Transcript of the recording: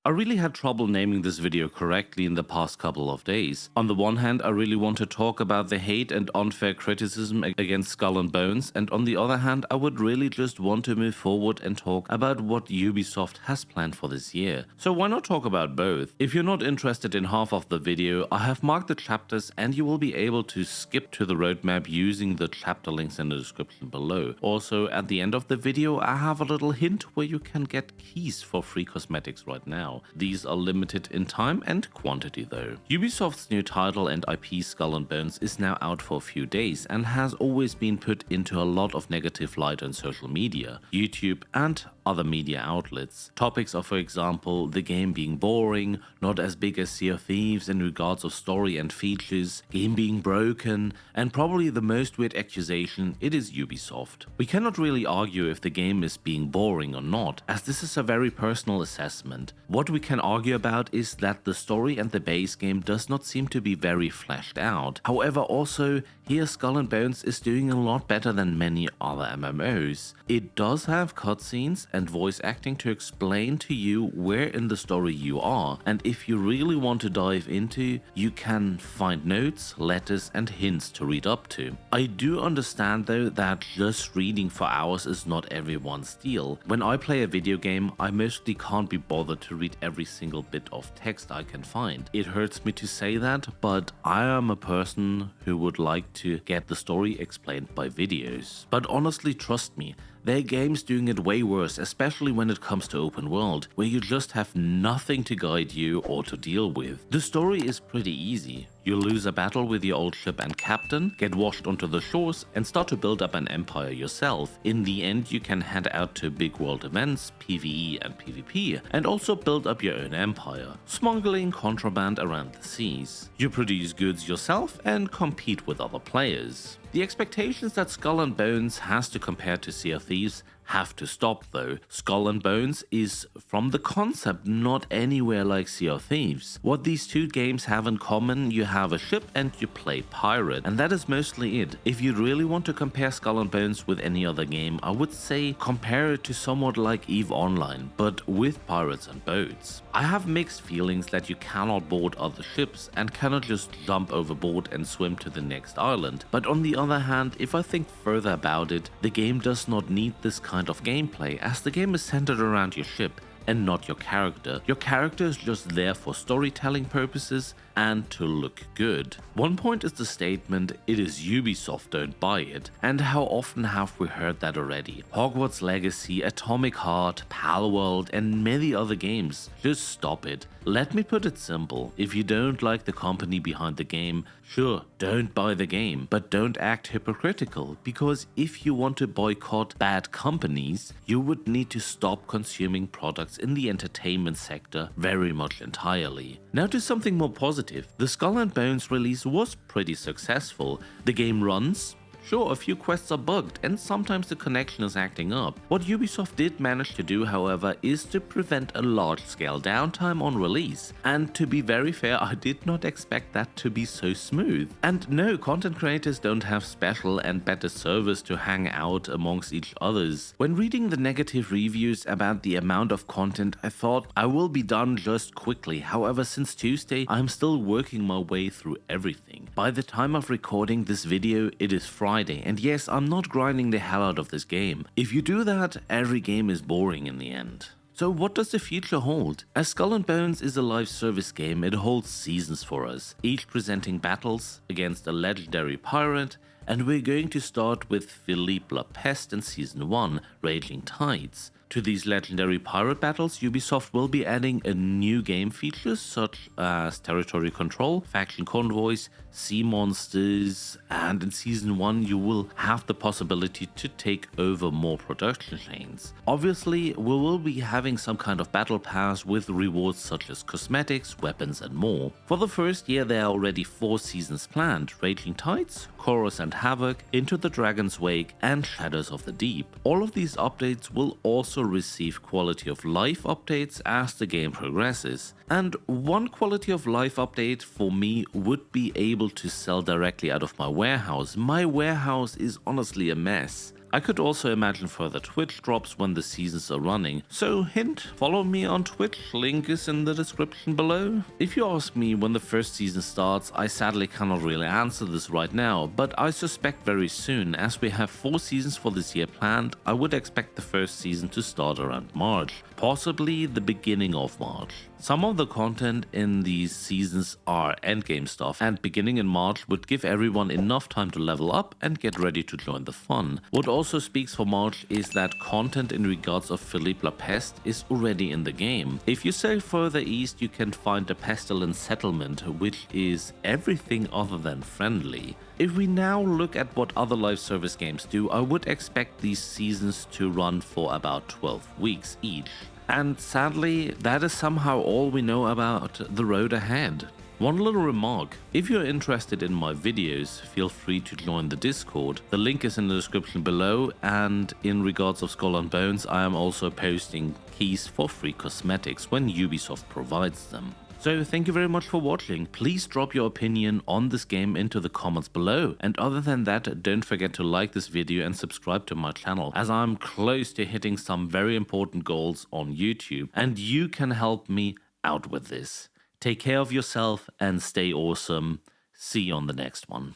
I really had trouble naming this video correctly in the past couple of days. On the one hand, I really want to talk about the hate and unfair criticism against Skull and Bones, and on the other hand, I would really just want to move forward and talk about what Ubisoft has planned for this year. So why not talk about both? If you're not interested in half of the video, I have marked the chapters and you will be able to skip to the roadmap using the chapter links in the description below. Also, at the end of the video, I have a little hint where you can get keys for free cosmetics right now. These are limited in time and quantity though. Ubisoft's new title and IP Skull and Bones is now out for a few days and has always been put into a lot of negative light on social media, YouTube and other media outlets. Topics are, for example, the game being boring, not as big as Sea of Thieves in regards of story and features, game being broken, and probably the most weird accusation, it is Ubisoft. We cannot really argue if the game is being boring or not, as this is a very personal assessment. What we can argue about is that the story and the base game does not seem to be very fleshed out. However, also, here Skull and Bones is doing a lot better than many other MMOs. It does have cutscenes and voice acting to explain to you where in the story you are, and if you really want to dive into, you can find notes, letters and hints to read up to. I do understand though that just reading for hours is not everyone's deal. When I play a video game, I mostly can't be bothered to read every single bit of text I can find. It hurts me to say that, but I am a person who would like to get the story explained by videos. But honestly, trust me, there are games doing it way worse, especially when it comes to open world, where you just have nothing to guide you or to deal with. The story is pretty easy. You lose a battle with your old ship and captain, get washed onto the shores and start to build up an empire yourself. In the end, you can head out to big world events, PvE and PvP, and also build up your own empire, smuggling contraband around the seas. You produce goods yourself and compete with other players. The expectations that Skull and Bones has to compare to Sea of Thieves have to stop though. Skull and Bones is, from the concept, not anywhere like Sea of Thieves. What these two games have in common, you have a ship and you play pirate, and that is mostly it. If you really want to compare Skull and Bones with any other game, I would say compare it to somewhat like EVE Online, but with pirates and boats. I have mixed feelings that you cannot board other ships and cannot just jump overboard and swim to the next island, but on the other hand, if I think further about it, the game does not need this kind of gameplay, as the game is centered around your ship and not your character. Your character is just there for storytelling purposes and to look good. One point is the statement, "It is Ubisoft, don't buy it," and how often have we heard that already? Hogwarts Legacy, Atomic Heart, Palworld and many other games. Just stop it. Let me put it simple, if you don't like the company behind the game, sure, don't buy the game, but don't act hypocritical, because if you want to boycott bad companies, you would need to stop consuming products in the entertainment sector very much entirely. Now to something more positive. The Skull and Bones release was pretty successful. The game runs. Sure, a few quests are bugged and sometimes the connection is acting up. What Ubisoft did manage to do, however, is to prevent a large-scale downtime on release. And to be very fair, I did not expect that to be so smooth. And no, content creators don't have special and better servers to hang out amongst each others. When reading the negative reviews about the amount of content, I thought I will be done just quickly. However, since Tuesday, I'm still working my way through everything. By the time of recording this video, it is Friday. And yes, I'm not grinding the hell out of this game. If you do that, every game is boring in the end. So what does the future hold? As Skull and Bones is a live service game, it holds seasons for us, each presenting battles against a legendary pirate, and we're going to start with Philippe Lapeste in Season 1, Raging Tides. To these legendary pirate battles, Ubisoft will be adding a new game features such as territory control, faction convoys, sea monsters, and in Season 1 you will have the possibility to take over more production chains. Obviously, we will be having some kind of battle pass with rewards such as cosmetics, weapons and more. For the first year there are already 4 seasons planned: Raging Tides, Chorus and Havoc, Into the Dragon's Wake and Shadows of the Deep. All of these updates will also receive quality of life updates as the game progresses. And one quality of life update for me would be able to sell directly out of my warehouse. My warehouse is honestly a mess. I could also imagine further Twitch drops when the seasons are running, so hint, follow me on Twitch, link is in the description below. If you ask me when the first season starts, I sadly cannot really answer this right now, but I suspect very soon. As we have 4 seasons for this year planned, I would expect the first season to start around March, possibly the beginning of March. Some of the content in these seasons are endgame stuff, and beginning in March would give everyone enough time to level up and get ready to join the fun. What also speaks for March is that content in regards of Philippe La Peste is already in the game. If you sail further east, you can find the Pestilence settlement, which is everything other than friendly. If we now look at what other live service games do, I would expect these seasons to run for about 12 weeks each. And sadly, that is somehow all we know about the road ahead. One little remark, if you're interested in my videos, feel free to join the Discord. The link is in the description below, and in regards of Skull and Bones, I am also posting keys for free cosmetics when Ubisoft provides them. So thank you very much for watching. Please drop your opinion on this game into the comments below. And other than that, don't forget to like this video and subscribe to my channel, as I'm close to hitting some very important goals on YouTube, and you can help me out with this. Take care of yourself and stay awesome. See you on the next one.